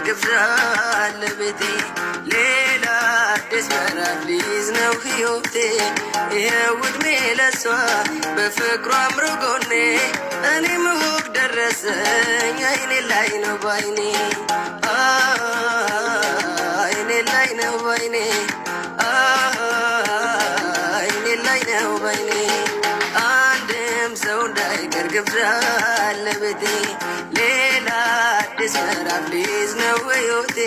ግብዣ አለ ቤቴ ሌላ አዲስ ምዕራፍ ሊይዝ ነው ሕይወቴ ይኸው ዕድሜ ለሷ በፍቅሯ አምሮ ጎኔ እኔም እሁድ ደረሰኝ አይኔ ላይ ነው ባይኔ አይኔ ላይ ነው ባይኔ አይኔ ላይ ነው ባይኔ አንድም ሰው እንዳይቀር ግብዣ አለ ቤቴ ሌላ አዲስ ምዕራፍ ሊይዝ ነው ሕይወቴ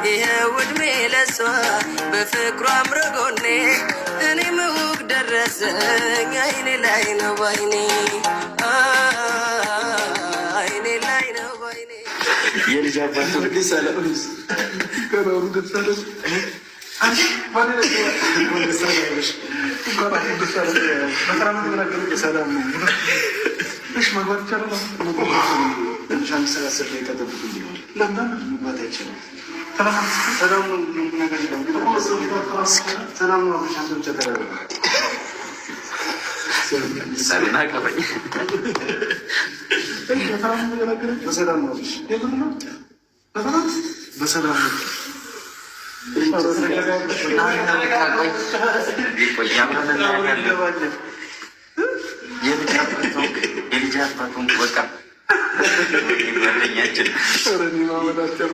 ይኸው ዕድሜ ለሷ በፍቅሯ አምሮ ጎኔ እኔም እሁድ ደረሰኝ አይኔ ላይ ነው ባይኔ አይኔ ላይ ነው ባይኔ የልጅ አባት ሰላምስ ከኖሩ ደሳለሽ ሰላም መግባት ይቻላል። ሰላስር ላይ ቀጠብቅ ለምን መግባት አይችልም? ሰላም ነው። ብቻ ተረጋጋ። ሳሌና ቀበኝ በሰላም ነው። በሰላም ነው። የልጅ አባቱን በቃ ጓደኛችን